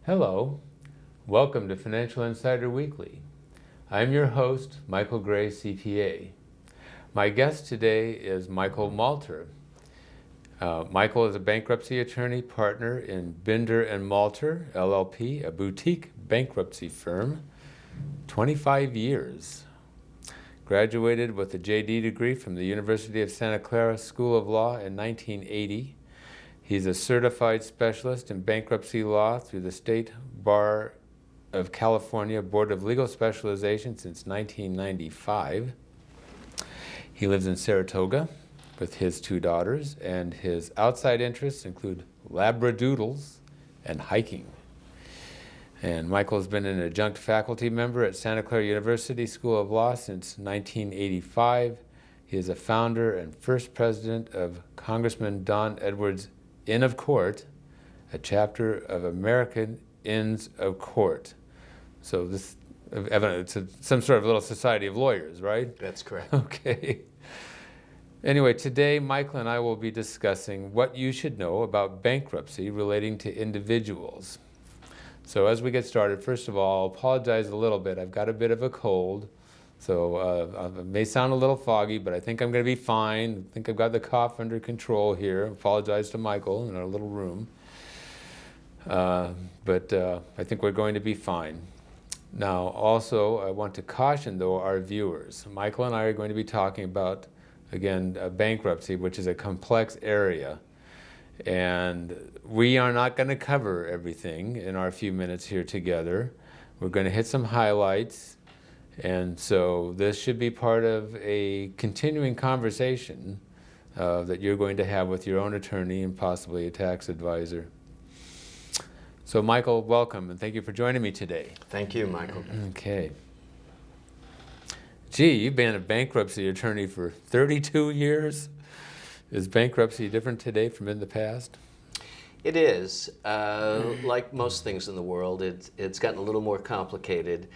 Hello, welcome to Financial Insider Weekly. I'm your host, Michael Gray, CPA. My guest today is Michael Malter. Michael is a bankruptcy attorney partner in Binder and Malter, LLP, a boutique bankruptcy firm, 25 years. Graduated with a JD degree from the University of Santa Clara School of Law in 1980. He's a certified specialist in bankruptcy law through the State Bar of California Board of Legal Specialization since 1995. He lives in Saratoga with his two daughters, and his outside interests include labradoodles and hiking. And Michael has been an adjunct faculty member at Santa Clara University School of Law since 1985. He is a founder and first president of Congressman Don Edwards' Inn of Court, a chapter of American Inns of Court. So this, it's some sort of little society of lawyers, right? That's correct. Okay. Anyway, today Michael and I will be discussing what you should know about bankruptcy relating to individuals. So as we get started, first of all, I'll apologize a little bit. I've got a bit of a cold, so it may sound a little foggy, but I think I'm going to be fine. I think I've got the cough under control here. I apologize to Michael in our little room. But I think we're going to be fine. Now, also, I want to caution, though, our viewers. Michael and I are going to be talking about, again, bankruptcy, which is a complex area. And we are not going to cover everything in our few minutes here together. We're going to hit some highlights. And so this should be part of a continuing conversation that you're going to have with your own attorney and possibly a tax advisor. So Michael, welcome, and thank you for joining me today. Thank you, Michael. Okay. Gee, you've been a bankruptcy attorney for 32 years. Is bankruptcy different today from in the past? It is. Like most things in the world, it's gotten a little more complicated,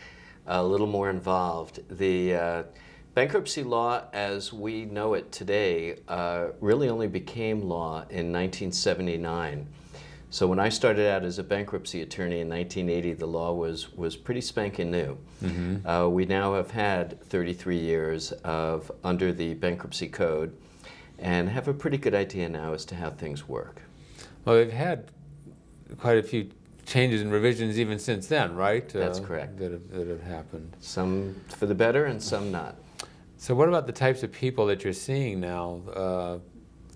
a little more involved. The bankruptcy law as we know it today really only became law in 1979. So when I started out as a bankruptcy attorney in 1980, the law was pretty spanking new. Mm-hmm. We now have had 33 years under the bankruptcy code and have a pretty good idea now as to how things work. Well, we've had quite a few changes and revisions even since then, right? That's correct. That have happened. Some for the better and some not. So what about the types of people that you're seeing now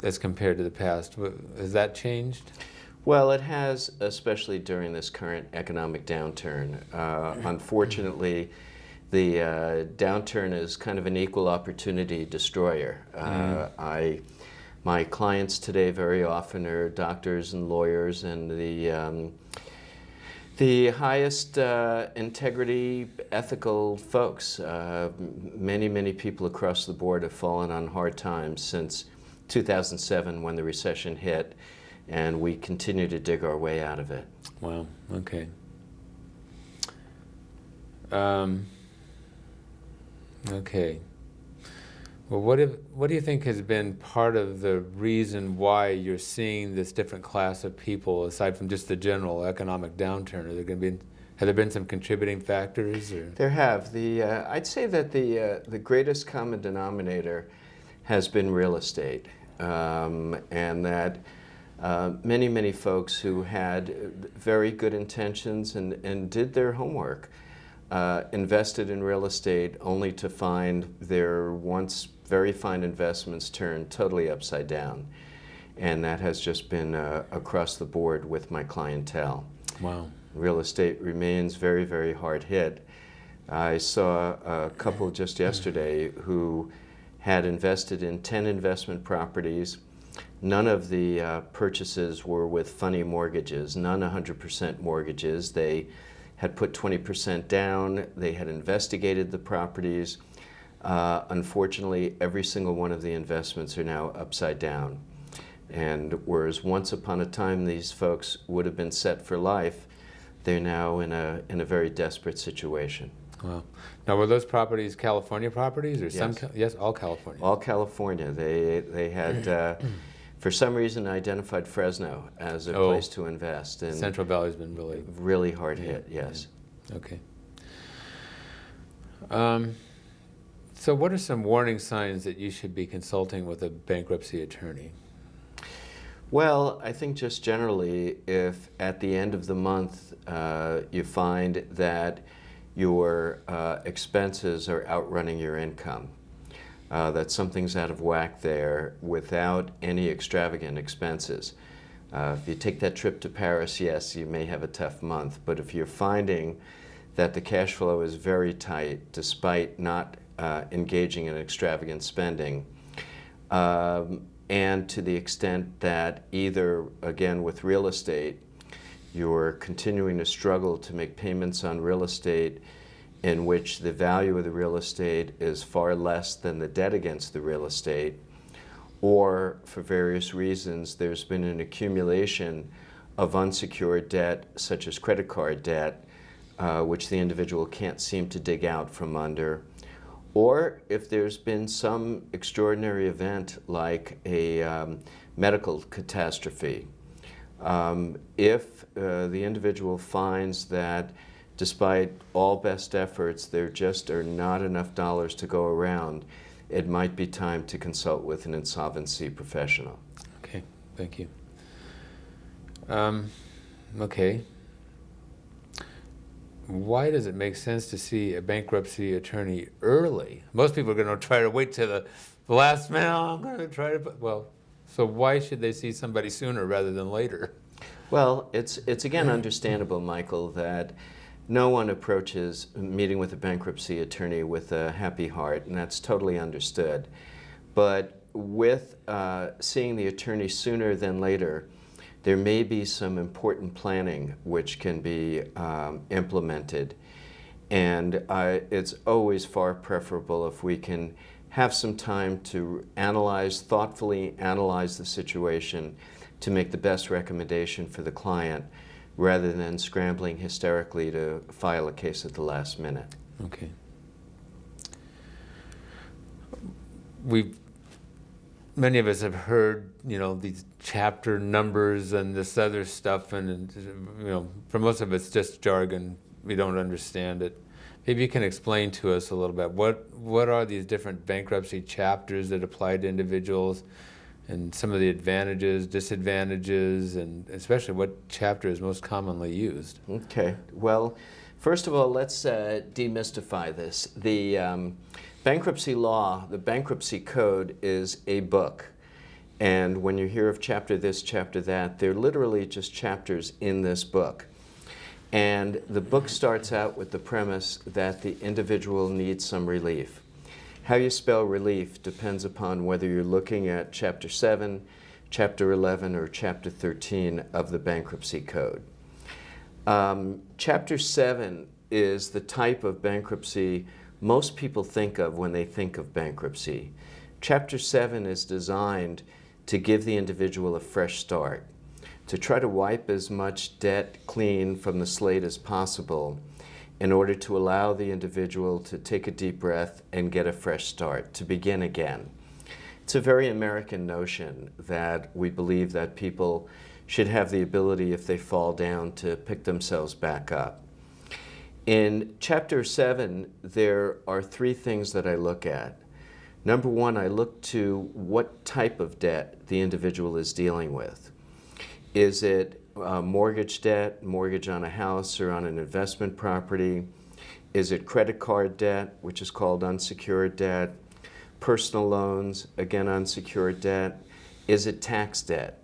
as compared to the past? Has that changed? Well, it has, especially during this current economic downturn. Unfortunately, the downturn is kind of an equal opportunity destroyer. My clients today very often are doctors and lawyers and the highest integrity, ethical folks. Many people across the board have fallen on hard times since 2007 when the recession hit, and we continue to dig our way out of it. Wow, okay. Okay. Well, what do you think has been part of the reason why you're seeing this different class of people, aside from just the general economic downturn? Have there been some contributing factors? Or? There have. I'd say that the greatest common denominator has been real estate, and that many folks who had very good intentions and did their homework invested in real estate only to find their once very fine investments turned totally upside down. And that has just been across the board with my clientele. Wow. Real estate remains very hard hit. I saw a couple just yesterday who had invested in 10 investment properties. None of the purchases were with funny mortgages, none 100% mortgages. They had put 20% down, they had investigated the properties. Unfortunately, every single one of the investments are now upside down. And whereas once upon a time these folks would have been set for life, they're now in a very desperate situation. Wow. Now, were those properties California properties, or Yes. Yes, all California. All California. They had for some reason, identified Fresno as a place to invest. And Central Valley's been really hard hit, yes. Yeah. Okay. So what are some warning signs that you should be consulting with a bankruptcy attorney? Well, I think just generally, if at the end of the month you find that your expenses are outrunning your income, that something's out of whack there without any extravagant expenses. If you take that trip to Paris, yes, you may have a tough month, but if you're finding that the cash flow is very tight despite not engaging in extravagant spending, and to the extent that either, again, with real estate, you're continuing to struggle to make payments on real estate in which the value of the real estate is far less than the debt against the real estate, or for various reasons there's been an accumulation of unsecured debt, such as credit card debt, which the individual can't seem to dig out from under, or if there's been some extraordinary event like a medical catastrophe. If the individual finds that despite all best efforts, there just are not enough dollars to go around, it might be time to consult with an insolvency professional. Okay, thank you. Okay. Why does it make sense to see a bankruptcy attorney early? Most people are going to try to wait till the last minute. Oh, I'm going to try to, well, so why should they see somebody sooner rather than later? Well, it's again understandable, Michael, that no one approaches meeting with a bankruptcy attorney with a happy heart, and that's totally understood. But with seeing the attorney sooner than later, there may be some important planning which can be implemented. And it's always far preferable if we can have some time to thoughtfully analyze the situation to make the best recommendation for the client, rather than scrambling hysterically to file a case at the last minute. Okay. Many of us have heard, these chapter numbers and this other stuff, and for most of it's just jargon. We don't understand it. Maybe you can explain to us a little bit what are these different bankruptcy chapters that apply to individuals, and some of the advantages, disadvantages, and especially what chapter is most commonly used. Okay. Well, first of all, let's demystify this. The bankruptcy law, the bankruptcy code, is a book. And when you hear of chapter this, chapter that, they're literally just chapters in this book. And the book starts out with the premise that the individual needs some relief. How you spell relief depends upon whether you're looking at Chapter 7, Chapter 11, or Chapter 13 of the Bankruptcy Code. Chapter 7 is the type of bankruptcy most people think of when they think of bankruptcy. Chapter 7 is designed to give the individual a fresh start, to try to wipe as much debt clean from the slate as possible, in order to allow the individual to take a deep breath and get a fresh start, to begin again. It's a very American notion that we believe that people should have the ability, if they fall down, to pick themselves back up. In Chapter 7, there are three things that I look at. Number one, I look to what type of debt the individual is dealing with. Is it mortgage debt, mortgage on a house or on an investment property? Is it credit card debt, which is called unsecured debt? Personal loans, again unsecured debt? Is it tax debt?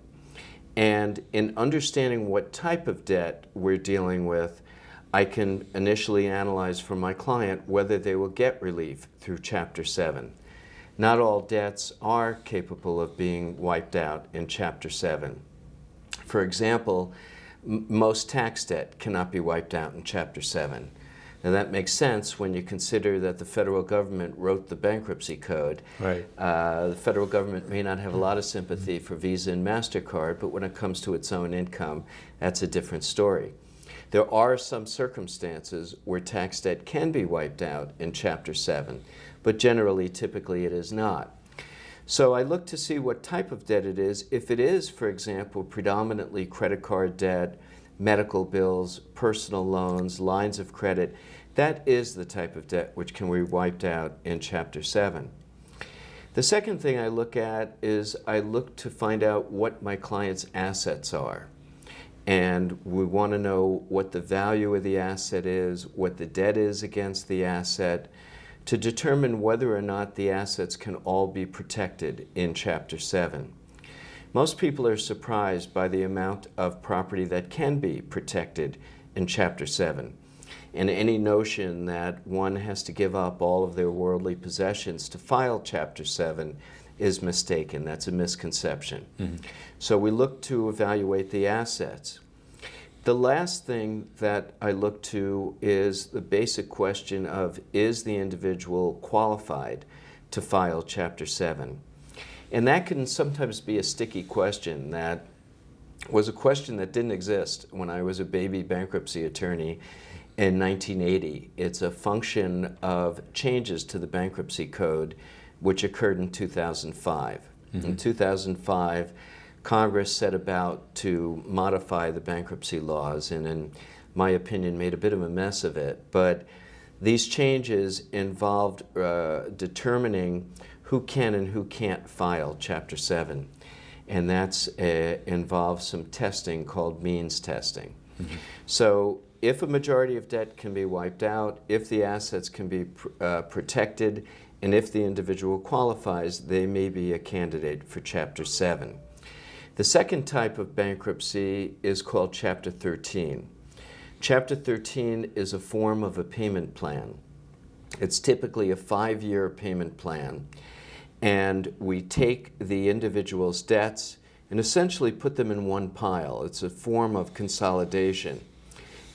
And in understanding what type of debt we're dealing with, I can initially analyze for my client whether they will get relief through Chapter 7. Not all debts are capable of being wiped out in Chapter 7. For example, most tax debt cannot be wiped out in Chapter 7. Now that makes sense when you consider that the federal government wrote the bankruptcy code. Right. The federal government may not have a lot of sympathy for Visa and MasterCard, but when it comes to its own income, that's a different story. There are some circumstances where tax debt can be wiped out in Chapter 7, but generally, typically, it is not. So I look to see what type of debt it is. If it is, for example, predominantly credit card debt, medical bills, personal loans, lines of credit, that is the type of debt which can be wiped out in Chapter 7. The second thing I look at is I look to find out what my client's assets are. And we want to know what the value of the asset is, what the debt is against the asset, to determine whether or not the assets can all be protected in Chapter 7. Most people are surprised by the amount of property that can be protected in Chapter 7. And any notion that one has to give up all of their worldly possessions to file Chapter 7 is mistaken. That's a misconception. Mm-hmm. So we look to evaluate the assets. The last thing that I look to is the basic question of, is the individual qualified to file Chapter 7? And that can sometimes be a sticky question. That was a question that didn't exist when I was a baby bankruptcy attorney in 1980. It's a function of changes to the bankruptcy code which occurred in 2005. Mm-hmm. In 2005, Congress set about to modify the bankruptcy laws and, in my opinion, made a bit of a mess of it. But these changes involved determining who can and who can't file Chapter 7. And that's involves some testing called means testing. Mm-hmm. So if a majority of debt can be wiped out, if the assets can be protected, and if the individual qualifies, they may be a candidate for Chapter 7. The second type of bankruptcy is called Chapter 13. Chapter 13 is a form of a payment plan. It's typically a 5-year payment plan, and we take the individual's debts and essentially put them in one pile. It's a form of consolidation,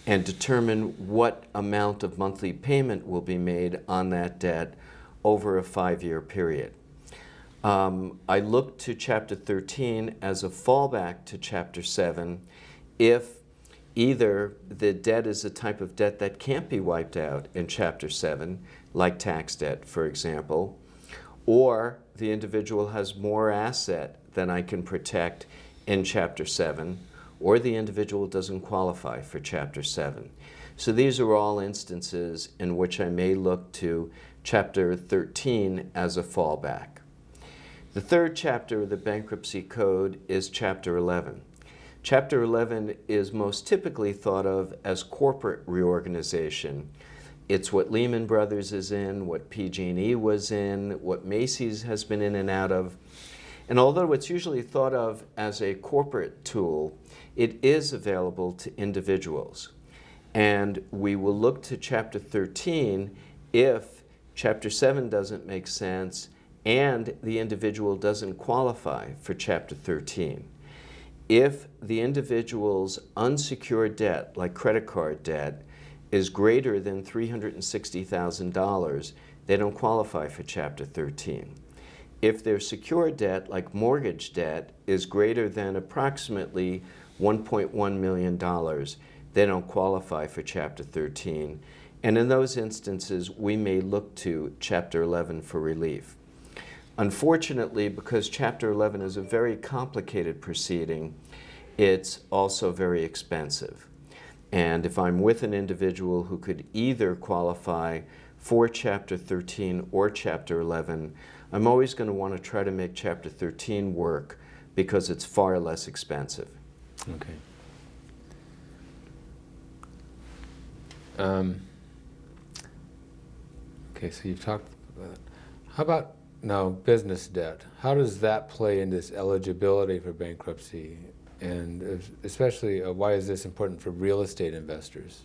and determine what amount of monthly payment will be made on that debt over a 5-year period. I look to Chapter 13 as a fallback to Chapter 7 if either the debt is a type of debt that can't be wiped out in Chapter 7, like tax debt, for example, or the individual has more asset than I can protect in Chapter 7, or the individual doesn't qualify for Chapter 7. So these are all instances in which I may look to Chapter 13 as a fallback. The third chapter of the Bankruptcy Code is Chapter 11. Chapter 11 is most typically thought of as corporate reorganization. It's what Lehman Brothers is in, what PG&E was in, what Macy's has been in and out of. And although it's usually thought of as a corporate tool, it is available to individuals. And we will look to Chapter 13 if Chapter 7 doesn't make sense and the individual doesn't qualify for Chapter 13. If the individual's unsecured debt, like credit card debt, is greater than $360,000, they don't qualify for Chapter 13. If their secured debt, like mortgage debt, is greater than approximately $1.1 million, they don't qualify for Chapter 13. And in those instances, we may look to Chapter 11 for relief. Unfortunately, because Chapter 11 is a very complicated proceeding, it's also very expensive. And if I'm with an individual who could either qualify for Chapter 13 or Chapter 11, I'm always going to want to try to make Chapter 13 work because it's far less expensive. Okay. Okay, so you've talked about that. How about now business debt? How does that play into this eligibility for bankruptcy? And especially, why is this important for real estate investors?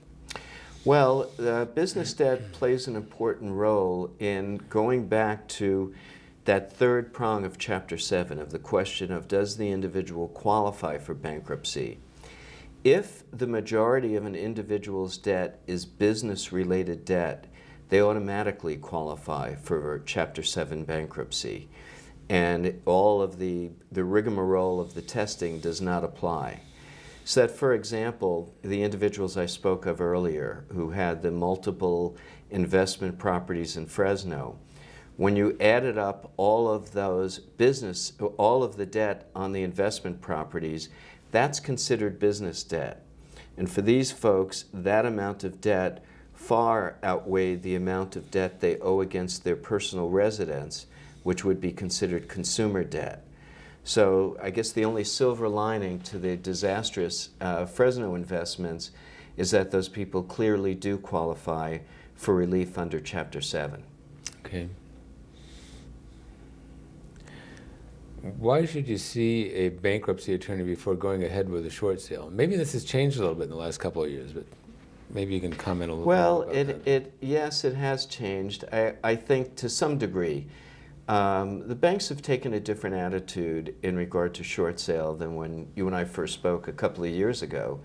Well, business debt plays an important role in going back to that third prong of Chapter 7 of the question of, does the individual qualify for bankruptcy? If the majority of an individual's debt is business-related debt, they automatically qualify for Chapter 7 bankruptcy. And all of the rigmarole of the testing does not apply. So that, for example, the individuals I spoke of earlier who had the multiple investment properties in Fresno, When you added up all of all of the debt on the investment properties, that's considered business debt. And for these folks, that amount of debt far outweighed the amount of debt they owe against their personal residence, which would be considered consumer debt. So I guess the only silver lining to the disastrous Fresno investments is that those people clearly do qualify for relief under Chapter 7. Okay. Why should you see a bankruptcy attorney before going ahead with a short sale? Maybe this has changed a little bit in the last couple of years, but maybe you can comment a little bit about that. Yes, it has changed. I think to some degree. The banks have taken a different attitude in regard to short sale than when you and I first spoke a couple of years ago,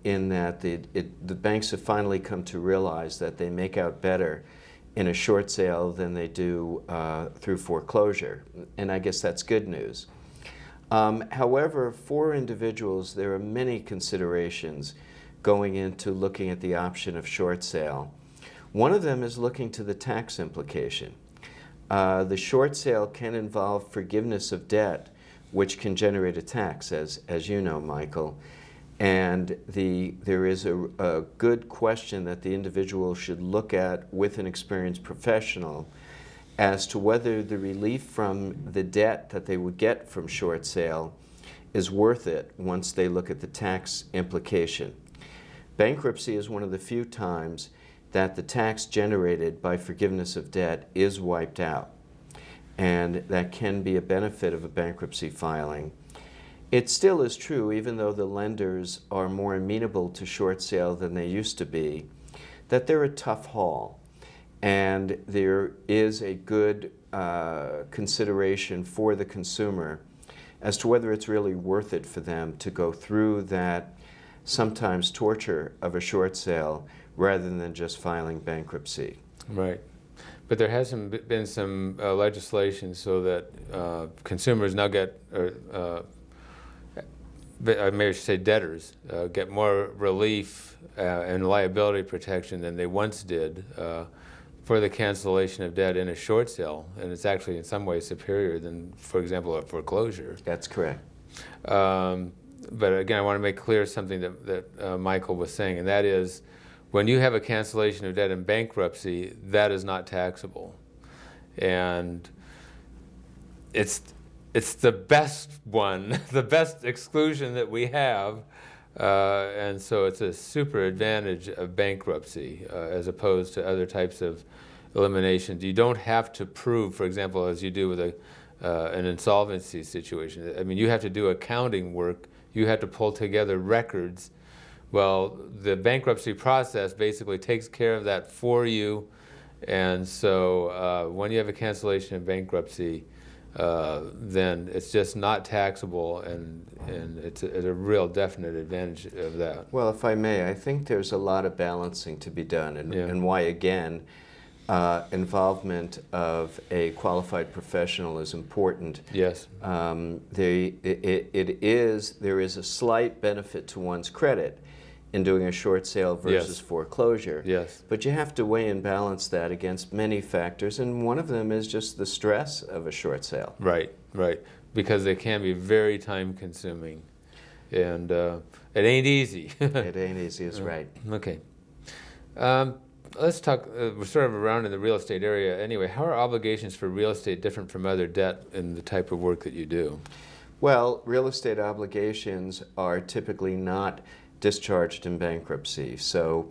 in that the banks have finally come to realize that they make out better in a short sale than they do through foreclosure, and I guess that's good news. However, for individuals, there are many considerations going into looking at the option of short sale. One of them is looking to the tax implication. The short sale can involve forgiveness of debt, which can generate a tax, as you know, Michael. And there is a good question that the individual should look at with an experienced professional as to whether the relief from the debt that they would get from short sale is worth it once they look at the tax implication. Bankruptcy is one of the few times that the tax generated by forgiveness of debt is wiped out, and that can be a benefit of a bankruptcy filing. It still is true, even though the lenders are more amenable to short sale than they used to be, that they're a tough haul, and there is a good consideration for the consumer as to whether it's really worth it for them to go through that sometimes torture of a short sale rather than just filing bankruptcy. Right. But there hasn't been some legislation so that consumers now get, I may say debtors, get more relief and liability protection than they once did for the cancellation of debt in a short sale. And it's actually in some ways superior than, for example, a foreclosure. That's correct. But again, I want to make clear something that Michael was saying, and that is, when you have a cancellation of debt in bankruptcy, that is not taxable. And it's the best one, the best exclusion that we have, and so it's a super advantage of bankruptcy as opposed to other types of eliminations. You don't have to prove, for example, as you do with an insolvency situation. I mean, you have to do accounting work. You have to pull together records. Well, the bankruptcy process basically takes care of that for you, and so when you have a cancellation in bankruptcy, then it's just not taxable, and it's a real definite advantage of that. Well, if I may, I think there's a lot of balancing to be done, and why, again, involvement of a qualified professional is important. Yes. There is a slight benefit to one's credit in doing a short sale versus foreclosure. Yes. But you have to weigh and balance that against many factors, and one of them is just the stress of a short sale. Right, right. Because they can be very time-consuming, and it ain't easy. It ain't easy, is right. Okay. Let's talk, we're sort of around in the real estate area anyway. How are obligations for real estate different from other debt in the type of work that you do? Well, real estate obligations are typically not discharged in bankruptcy. So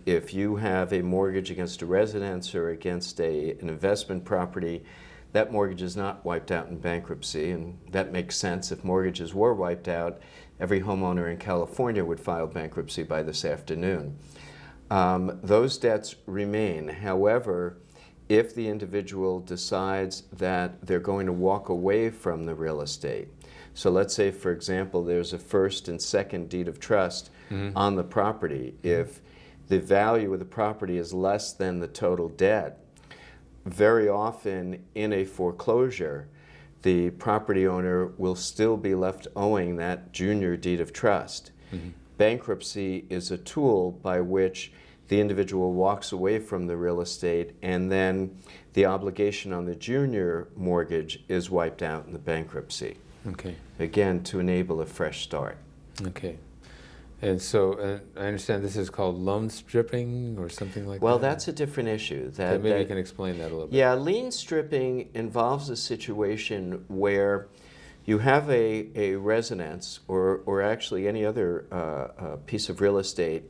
if you have a mortgage against a residence or against an investment property, that mortgage is not wiped out in bankruptcy, and that makes sense. If mortgages were wiped out, every homeowner in California would file bankruptcy by this afternoon. Those debts remain. However, if the individual decides that they're going to walk away from the real estate, so let's say, for example, there's a first and second deed of trust on the property. If the value of the property is less than the total debt, very often in a foreclosure, the property owner will still be left owing that junior deed of trust. Bankruptcy is a tool by which the individual walks away from the real estate, and then the obligation on the junior mortgage is wiped out in the bankruptcy. Okay. Again, to enable a fresh start. Okay. And so I understand this is called loan stripping or something like that? Well, that's a different issue. Maybe you can explain that a little bit. Yeah, lien stripping involves a situation where you have a residence or actually any other piece of real estate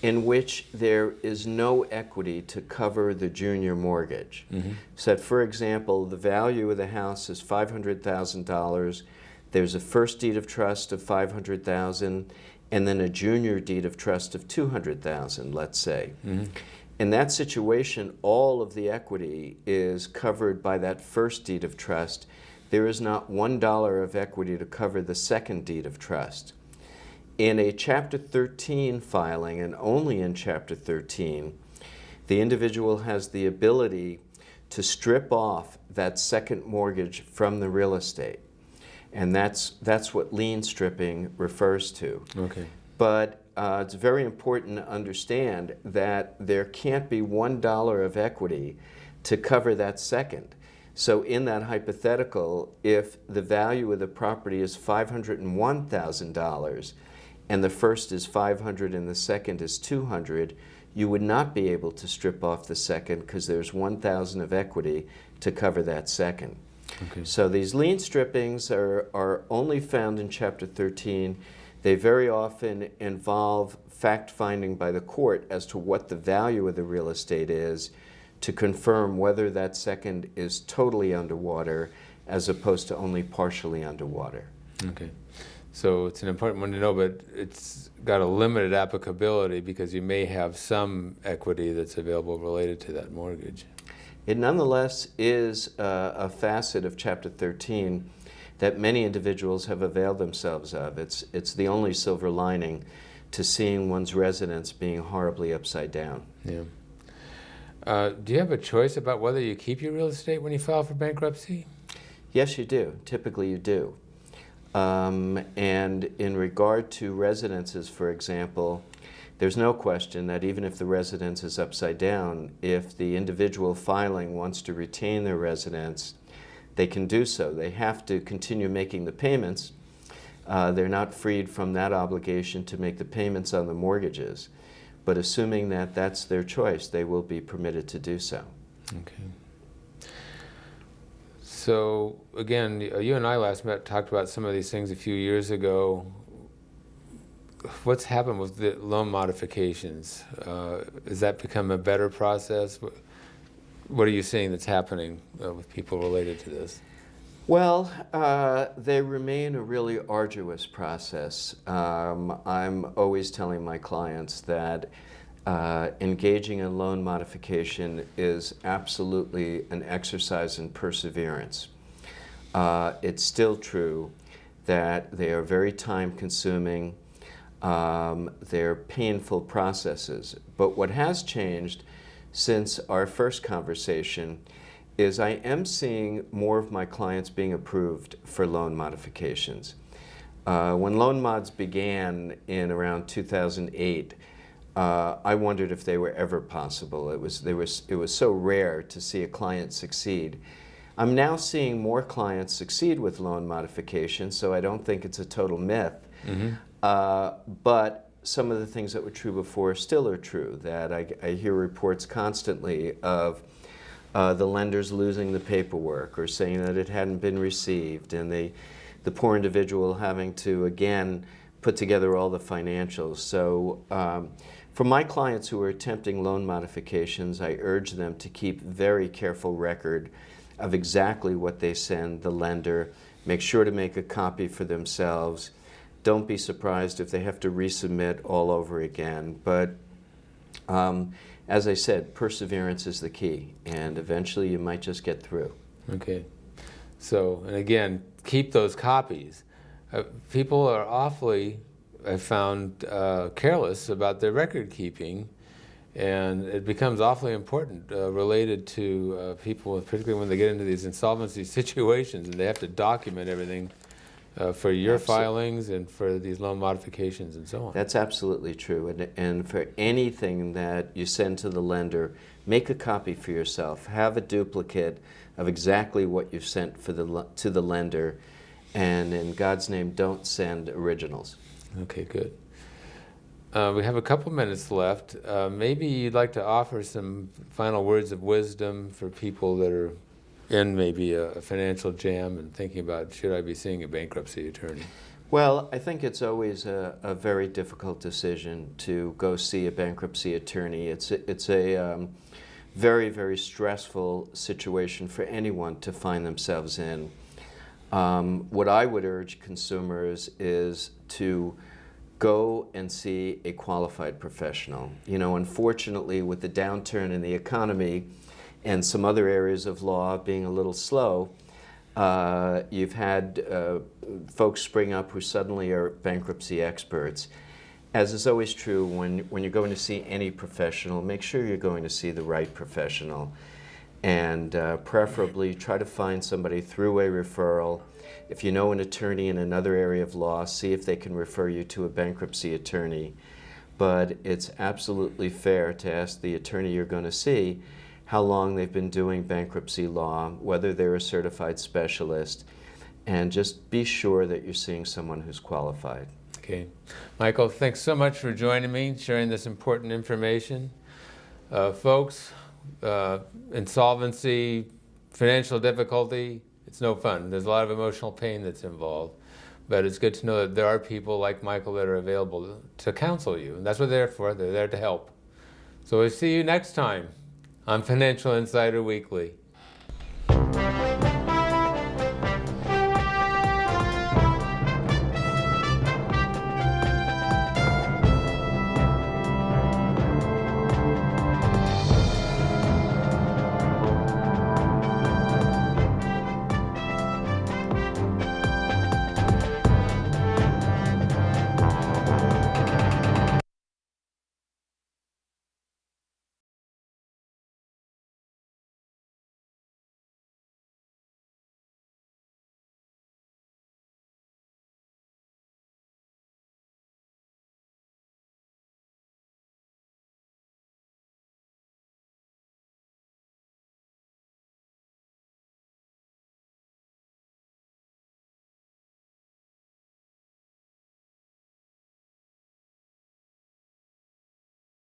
in which there is no equity to cover the junior mortgage. Mm-hmm. So that, for example, the value of the house is $500,000. There's a first deed of trust of $500,000, and then a junior deed of trust of $200,000, let's say. Mm-hmm. In that situation, all of the equity is covered by that first deed of trust. There is not $1 of equity to cover the second deed of trust. In a Chapter 13 filing, and only in Chapter 13, the individual has the ability to strip off that second mortgage from the real estate. And that's what lien stripping refers to. Okay. But it's very important to understand that there can't be $1 of equity to cover that second. So in that hypothetical, if the value of the property is $501,000 and the first is $500 and the second is $200, you would not be able to strip off the second because there's $1,000 of equity to cover that second. Okay. So these lien strippings are only found in Chapter 13. They very often involve fact-finding by the court as to what the value of the real estate is to confirm whether that second is totally underwater as opposed to only partially underwater. Okay. So it's an important one to know, but it's got a limited applicability because you may have some equity that's available related to that mortgage. It nonetheless is a facet of Chapter 13 that many individuals have availed themselves of. It's the only silver lining to seeing one's residence being horribly upside down. Yeah. Do you have a choice about whether you keep your real estate when you file for bankruptcy? Yes, you do. Typically you do. And in regard to residences, for example, there's no question that even if the residence is upside down, if the individual filing wants to retain their residence, they can do so. They have to continue making the payments. They're not freed from that obligation to make the payments on the mortgages. But assuming that that's their choice, they will be permitted to do so. Okay. So again, you and I last met, talked about some of these things a few years ago. What's happened with the loan modifications? Has that become a better process? What are you seeing that's happening with people related to this? Well, they remain a really arduous process. I'm always telling my clients that engaging in loan modification is absolutely an exercise in perseverance. It's still true that they are very time-consuming. They're painful processes. But what has changed since our first conversation is I am seeing more of my clients being approved for loan modifications. When loan mods began in around 2008, I wondered if they were ever possible. It was so rare to see a client succeed. I'm now seeing more clients succeed with loan modifications, so I don't think it's a total myth. Mm-hmm. But some of the things that were true before still are true, that I hear reports constantly of the lenders losing the paperwork or saying that it hadn't been received, and the poor individual having to, again, put together all the financials. So for my clients who are attempting loan modifications, I urge them to keep very careful record of exactly what they send the lender. Make sure to make a copy for themselves. Don't be surprised if they have to resubmit all over again. But as I said, perseverance is the key, and eventually you might just get through. Okay. So, and again, keep those copies. People are awfully, I found, careless about their record keeping, and it becomes awfully important related to people, particularly when they get into these insolvency situations and they have to document everything. for your Absolutely. filings and for these loan modifications and so on. That's absolutely true. And for anything that you send to the lender, make a copy for yourself. Have a duplicate of exactly what you've sent to the lender. And in God's name, don't send originals. Okay, good. We have a couple minutes left. Maybe you'd like to offer some final words of wisdom for people that are in maybe a financial jam and thinking about, should I be seeing a bankruptcy attorney? Well, I think it's always a very difficult decision to go see a bankruptcy attorney. It's a very, very stressful situation for anyone to find themselves in. What I would urge consumers is to go and see a qualified professional. You know, unfortunately, with the downturn in the economy and some other areas of law being a little slow, you've had folks spring up who suddenly are bankruptcy experts. As is always true, when you're going to see any professional, make sure you're going to see the right professional. And preferably try to find somebody through a referral. If you know an attorney in another area of law, see if they can refer you to a bankruptcy attorney. But it's absolutely fair to ask the attorney you're going to see how long they've been doing bankruptcy law, whether they're a certified specialist, and just be sure that you're seeing someone who's qualified. Okay. Michael, thanks so much for joining me, sharing this important information. Folks, insolvency, financial difficulty, it's no fun. There's a lot of emotional pain that's involved. But it's good to know that there are people like Michael that are available to counsel you. And that's what they're there for. They're there to help. So we'll see you next time on Financial Insider Weekly.